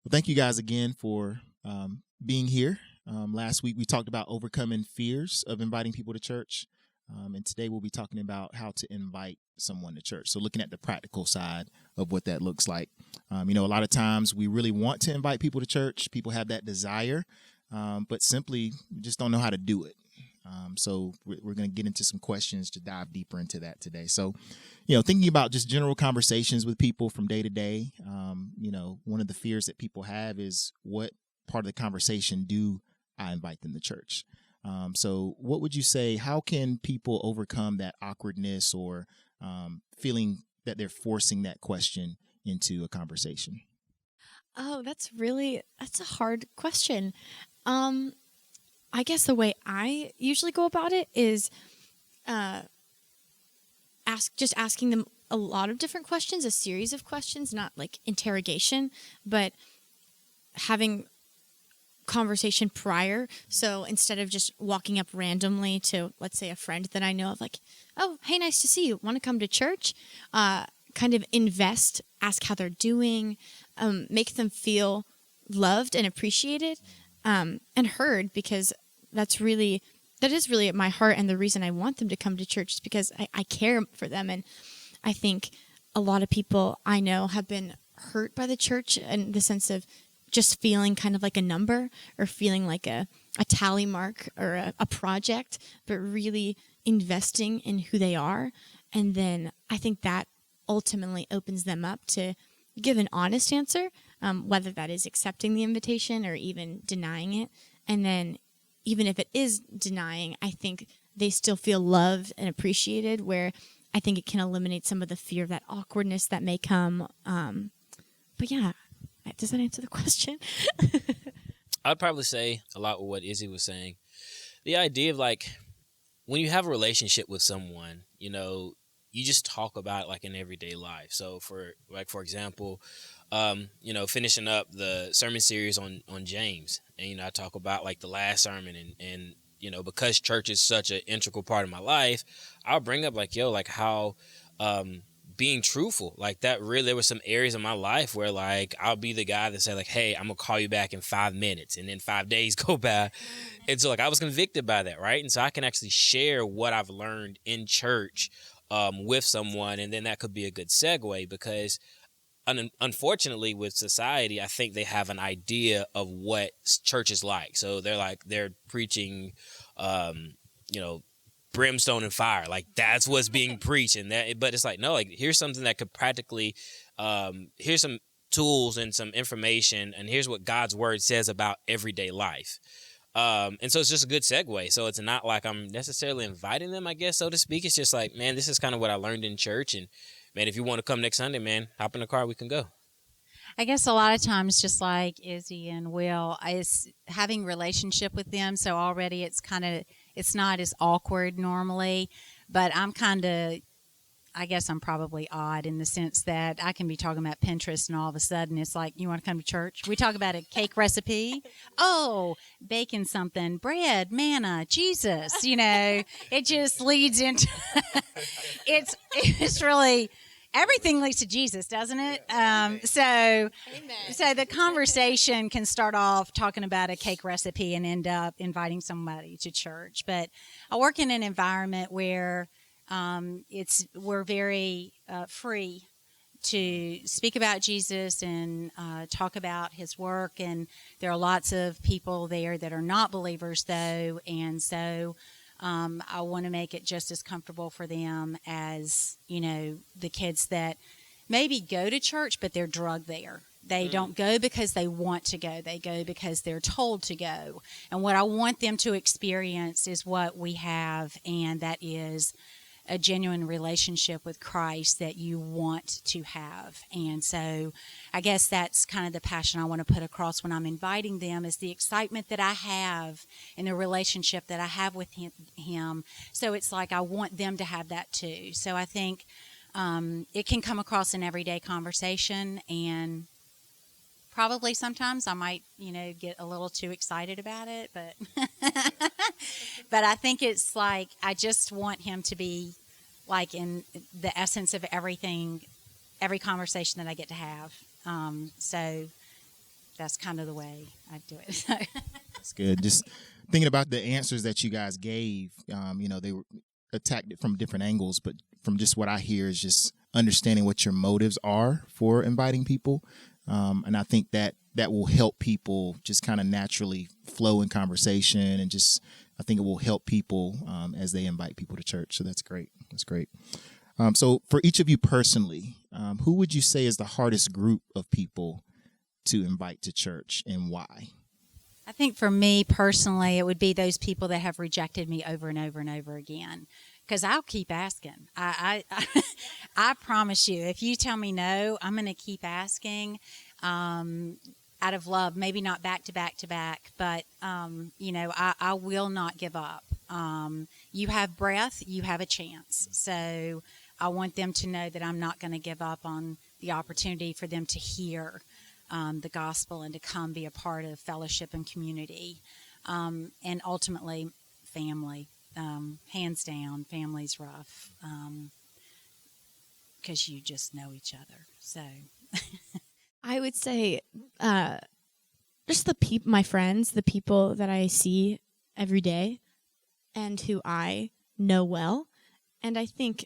Well, thank you guys again for being here. Last week we talked about overcoming fears of inviting people to church. And today we'll be talking about how to invite someone to church. So looking at the practical side of what that looks like. A lot of times we really want to invite people to church. People have that desire, but simply just don't know how to do it. So we're going to get into some questions to dive deeper into that today. So, thinking about just general conversations with people from day to day, one of the fears that people have is what part of the conversation do I invite them to church? So what would you say, how can people overcome that awkwardness or feeling that they're forcing that question into a conversation? Oh, that's a hard question. I guess the way I usually go about it is asking them a lot of different questions, a series of questions, not like interrogation, but having conversation prior. So instead of just walking up randomly to, let's say, a friend that I know of, like, oh, hey, nice to see you. Want to come to church? Kind of invest, ask how they're doing, make them feel loved and appreciated and heard, because that is really at my heart, and the reason I want them to come to church is because I care for them. And I think a lot of people I know have been hurt by the church in the sense of just feeling kind of like a number, or feeling like a tally mark or a project, but really investing in who they are. And then I think that ultimately opens them up to give an honest answer, whether that is accepting the invitation or even denying it. And then even if it is denying, I think they still feel loved and appreciated, where I think it can eliminate some of the fear of that awkwardness that may come. But yeah, does that answer the question? I'd probably say a lot with what Izzy was saying. The idea of, like, when you have a relationship with someone, you just talk about it like in everyday life. So for example, finishing up the sermon series on James, and I talk about like the last sermon, and because church is such an integral part of my life, I'll bring up like how being truthful, like that, really there were some areas of my life where like I'll be the guy that say like, hey, I'm gonna call you back in 5 minutes, and then 5 days go by. And so like I was convicted by that, right? And so I can actually share what I've learned in church with someone, and then that could be a good segue, because unfortunately with society, I think they have an idea of what church is like. So they're preaching, brimstone and fire, like that's what's being preached, and that. But it's like, no, like here's something that could practically, here's some tools and some information, and here's what God's word says about everyday life. And so it's just a good segue. So it's not like I'm necessarily inviting them, I guess, so to speak. It's just like, man, this is kind of what I learned in church. And man, if you want to come next Sunday, man, hop in the car, we can go. I guess a lot of times, just like Izzy and Will, is having relationship with them. So already it's not as awkward normally, but I guess I'm probably odd in the sense that I can be talking about Pinterest, and all of a sudden it's like, you want to come to church? We talk about a cake recipe. Oh, baking something, bread, manna, Jesus, it just leads into, it's really, everything leads to Jesus, doesn't it? So the conversation can start off talking about a cake recipe and end up inviting somebody to church. But I work in an environment where we're very free to speak about Jesus and talk about his work. And there are lots of people there that are not believers, though. And so I want to make it just as comfortable for them as, the kids that maybe go to church, but they're drugged there. They don't go because they want to go. They go because they're told to go. And what I want them to experience is what we have, and that is a genuine relationship with Christ that you want to have. And so I guess that's kind of the passion I want to put across when I'm inviting them, is the excitement that I have in the relationship that I have with him. So it's like I want them to have that too. So I think it can come across in everyday conversation, and probably sometimes I might, get a little too excited about it, but but I think it's like I just want him to be like in the essence of everything, every conversation that I get to have. So that's kind of the way I do it. So. That's good. Just thinking about the answers that you guys gave, they were attacked it from different angles, but from just what I hear is just understanding what your motives are for inviting people. And I think that will help people just kind of naturally flow in conversation, and just, I think it will help people as they invite people to church. So that's great. That's great. So for each of you personally, who would you say is the hardest group of people to invite to church, and why? I think for me personally, it would be those people that have rejected me over and over and over again. Because I'll keep asking. I promise you, if you tell me no, I'm going to keep asking out of love. Maybe not back to back to back, but, I will not give up. You have breath, you have a chance. So I want them to know that I'm not going to give up on the opportunity for them to hear the gospel and to come be a part of fellowship and community. And ultimately, family. Hands down, family's rough because you just know each other. So I would say just my friends, the people that I see every day and who I know well. And I think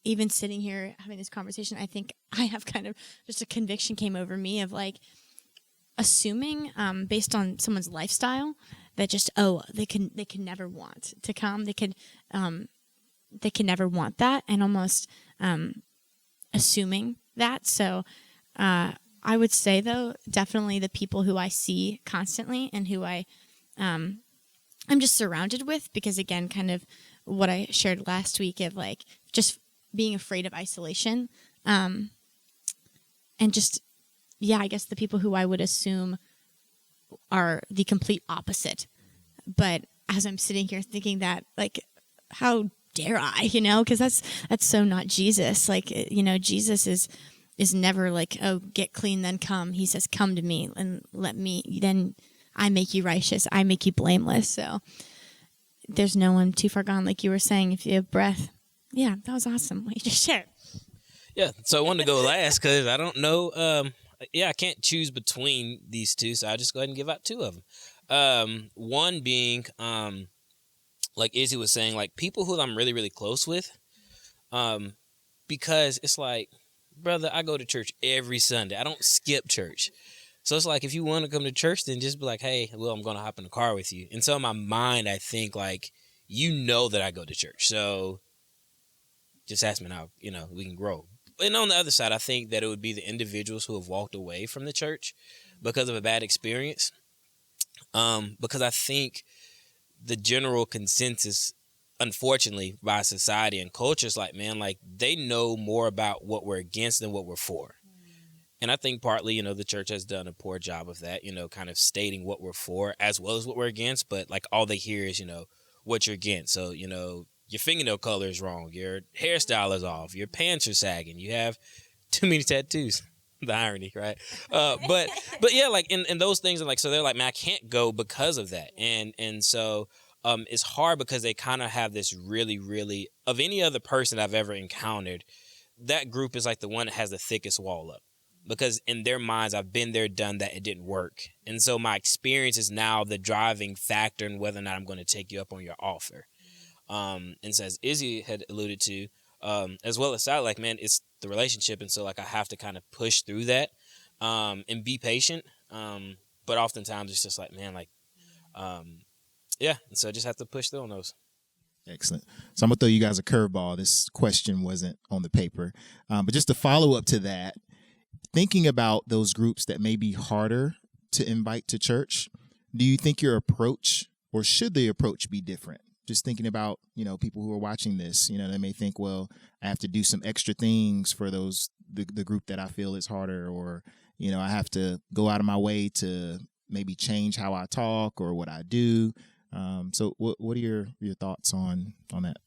even sitting here having this conversation, I think I have kind of just a conviction came over me of like assuming based on someone's lifestyle that just, they can never want to come. They can never want that, and almost assuming that. So I would say, though, definitely the people who I see constantly and who I'm just surrounded with, because again, kind of what I shared last week of like just being afraid of isolation, and just, I guess the people who I would assume are the complete opposite. But as I'm sitting here thinking that, like, how dare I, because that's so not Jesus. Like, Jesus is never like, oh, get clean, then come. He says, come to me and then I make you righteous. I make you blameless. So there's no one too far gone. Like you were saying, if you have breath. Yeah, that was awesome. What you just shared. Yeah. So I wanted to go last because I don't know. I can't choose between these two, so I'll just go ahead and give out two of them. One being, like Izzy was saying, like people who I'm really, really close with, because it's like, brother, I go to church every Sunday. I don't skip church. So it's like, if you want to come to church, then just be like, hey, well, I'm going to hop in the car with you. And so in my mind, I think like, that I go to church. So just ask me now, we can grow. And on the other side, I think that it would be the individuals who have walked away from the church because of a bad experience. Because I think the general consensus, unfortunately, by society and culture is like, man, like they know more about what we're against than what we're for. And I think partly, the church has done a poor job of that, kind of stating what we're for as well as what we're against. But like all they hear is, what you're against. So, your fingernail color is wrong. Your hairstyle is off. Your pants are sagging. You have too many tattoos. The irony, right? But yeah, like in those things, and like so they're like, man, I can't go because of that, and so it's hard because they kind of have this really, really, of any other person I've ever encountered, that group is like the one that has the thickest wall up, because in their minds I've been there, done that, it didn't work, and so my experience is now the driving factor in whether or not I'm going to take you up on your offer. And so as Izzy had alluded to, as well as Sally, like, man, it's the relationship. And so like, I have to kind of push through that, and be patient. But oftentimes it's just like, man, like, and so I just have to push through on those. Excellent. So I'm gonna throw you guys a curveball. This question wasn't on the paper, but just to follow up to that, thinking about those groups that may be harder to invite to church, do you think your approach, or should the approach be different? Just thinking about, people who are watching this, they may think, well, I have to do some extra things for the group that I feel is harder, or, I have to go out of my way to maybe change how I talk or what I do. So what are your thoughts on that?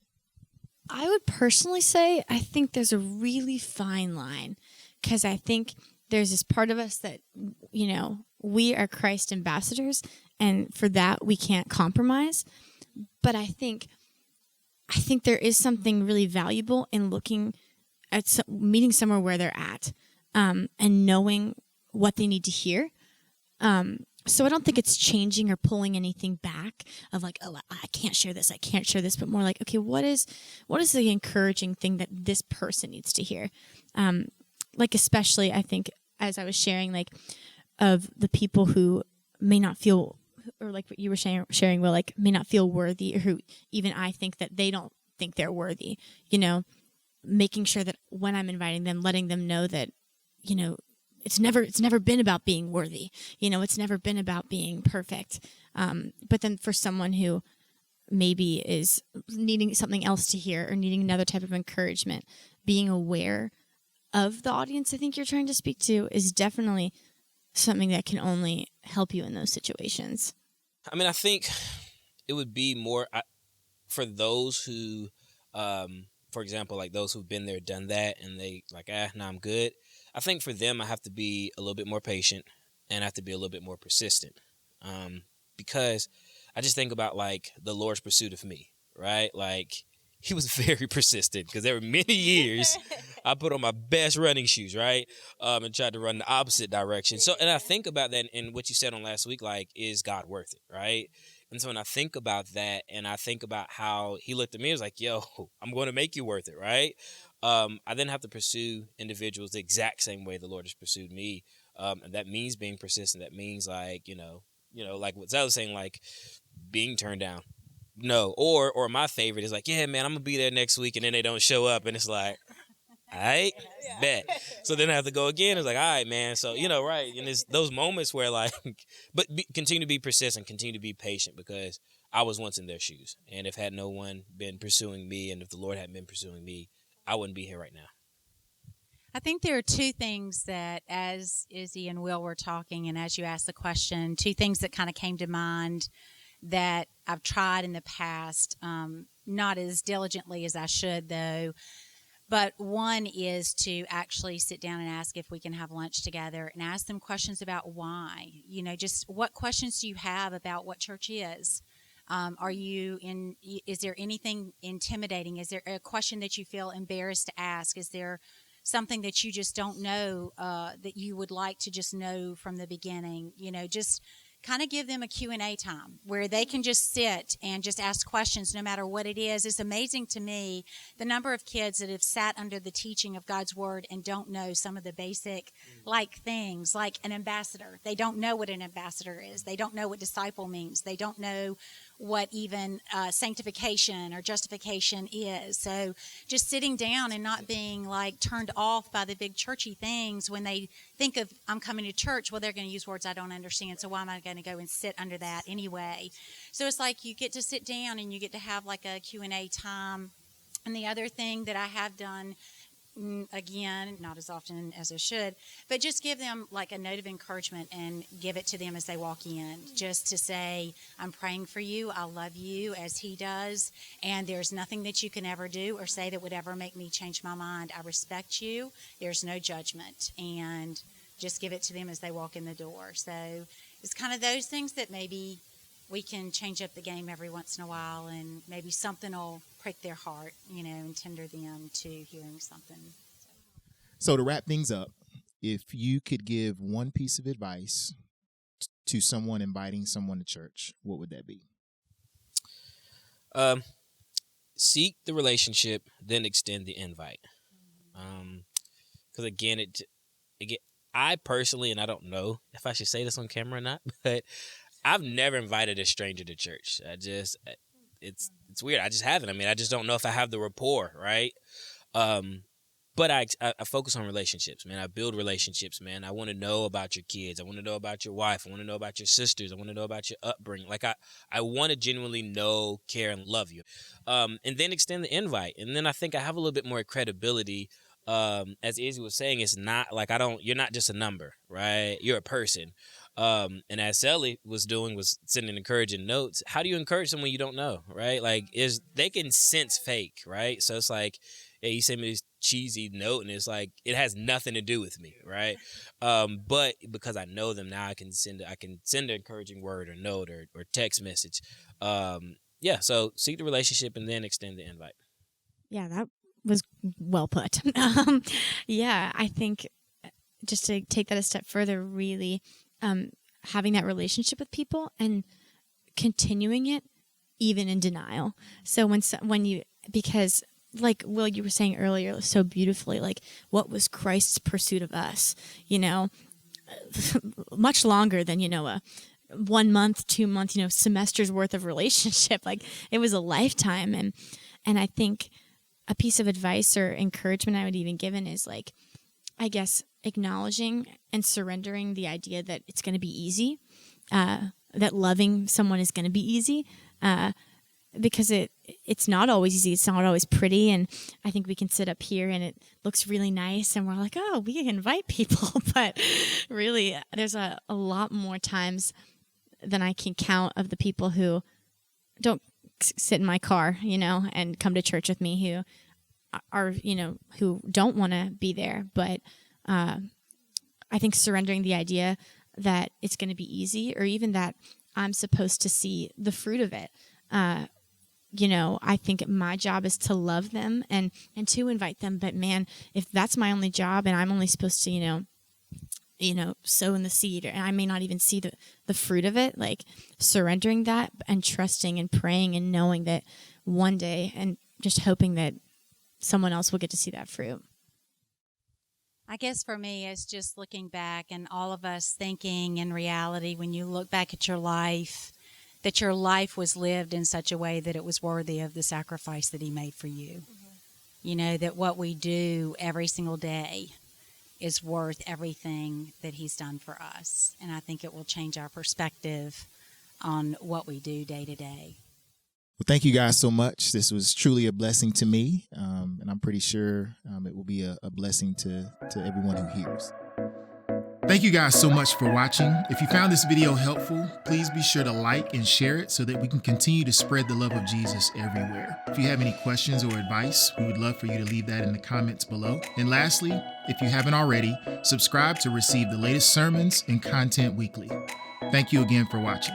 I would personally say, I think there's a really fine line, because I think there's this part of us that, we are Christ ambassadors, and for that we can't compromise. But I think there is something really valuable in looking at meeting somewhere where they're at, and knowing what they need to hear, So I don't think it's changing or pulling anything back of like, oh, I can't share this, but more like, okay, what is the encouraging thing that this person needs to hear? Like, especially, I think, as I was sharing, like, of the people who may not feel, or like what you were sharing, Will, like, may not feel worthy, or who even I think that they don't think they're worthy, making sure that when I'm inviting them, letting them know that, it's never been about being worthy. It's never been about being perfect. But then for someone who maybe is needing something else to hear or needing another type of encouragement, being aware of the audience I think you're trying to speak to is definitely something that can only help you in those situations. I mean, I think it would be more for those who, for example, like those who've been there, done that, and they like, nah, I'm good. I think for them, I have to be a little bit more patient and I have to be a little bit more persistent, because I just think about like the Lord's pursuit of me, right? Like he was very persistent because there were many years I put on my best running shoes, right? And tried to run the opposite direction. So, and I think about that and what you said on last week, like, is God worth it, right? And so when I think about that and I think about how he looked at me, he was like, yo, I'm going to make you worth it, right? I then have to pursue individuals the exact same way the Lord has pursued me. And that means being persistent. That means like, like what Zell was saying, like being turned down. No. Or my favorite is like, yeah, man, I'm going to be there next week. And then they don't show up. And it's like, all right, bet. So then I have to go again. It's like, all right, man. So, right. And it's those moments where like, but continue to be persistent, continue to be patient because I was once in their shoes. And if had no one been pursuing me and if the Lord hadn't been pursuing me, I wouldn't be here right now. I think there are two things that, as Izzy and Will were talking, and as you asked the question, two things that kind of came to mind that I've tried in the past, not as diligently as I should, though. But one is to actually sit down and ask if we can have lunch together and ask them questions about why. Just what questions do you have about what church is? Is there anything intimidating? Is there a question that you feel embarrassed to ask? Is there something that you just don't know that you would like to just know from the beginning? Just kind of give them a Q&A time where they can just sit and just ask questions no matter what it is. It's amazing to me the number of kids that have sat under the teaching of God's word and don't know some of the basic things like an ambassador. They don't know what an ambassador is. They don't know what disciple means. They don't know what even sanctification or justification is. So just sitting down and not being like turned off by the big churchy things when they think of I'm coming to church, well, they're going to use words I don't understand, so why am I going to go and sit under that anyway? So it's like you get to sit down and you get to have like a Q&A time. And the other thing that I have done, again, not as often as I should, but just give them like a note of encouragement and give it to them as they walk in, just to say, I'm praying for you, I love you as he does, and there's nothing that you can ever do or say that would ever make me change my mind. I respect you, there's no judgment, and just give it to them as they walk in the door. So it's kind of those things that maybe we can change up the game every once in a while, and maybe something will prick their heart, and tender them to hearing something. So to wrap things up, if you could give one piece of advice to someone inviting someone to church, what would that be? Seek the relationship, then extend the invite. Because again, I personally, and I don't know if I should say this on camera or not, but I've never invited a stranger to church. It's weird. I just haven't. I mean, I just don't know if I have the rapport, right? But I focus on relationships, man. I build relationships, man. I want to know about your kids. I want to know about your wife. I want to know about your sisters. I want to know about your upbringing. Like I want to genuinely know, care, and love you. And then extend the invite. And then I think I have a little bit more credibility. As Izzy was saying, it's not like you're not just a number, right? You're a person. And as Sally was sending encouraging notes. How do you encourage someone you don't know, right? Like they can sense fake, right? So it's like, hey, you send me this cheesy note and it's like, it has nothing to do with me, right? But because I know them now, I can send an encouraging word or note or text message. So seek the relationship and then extend the invite. Yeah, that was well put. I think just to take that a step further, really, having that relationship with people and continuing it even in denial. So because like Will, you were saying earlier so beautifully, like what was Christ's pursuit of us, much longer than, a 1 month, 2 month, semesters worth of relationship. Like it was a lifetime. And I think a piece of advice or encouragement I would even give is like, I guess, acknowledging and surrendering the idea that it's going to be easy, that loving someone is going to be easy, because it's not always easy. It's not always pretty. And I think we can sit up here and it looks really nice and we're like, oh, we can invite people. But really, there's a lot more times than I can count of the people who don't sit in my car, and come to church with me, who are, who don't want to be there. But I think surrendering the idea that it's going to be easy, or even that I'm supposed to see the fruit of it. I think my job is to love them and to invite them. But man, if that's my only job and I'm only supposed to, sow in the seed, and I may not even see the fruit of it, like surrendering that and trusting and praying and knowing that one day, and just hoping that someone else will get to see that fruit. I guess for me, it's just looking back and all of us thinking in reality, when you look back at your life, that your life was lived in such a way that it was worthy of the sacrifice that he made for you. Mm-hmm. That what we do every single day is worth everything that he's done for us. And I think it will change our perspective on what we do day to day. Well, thank you guys so much. This was truly a blessing to me, and I'm pretty sure it will be a blessing to everyone who hears. Thank you guys so much for watching. If you found this video helpful, please be sure to like and share it so that we can continue to spread the love of Jesus everywhere. If you have any questions or advice, we would love for you to leave that in the comments below. And lastly, if you haven't already, subscribe to receive the latest sermons and content weekly. Thank you again for watching.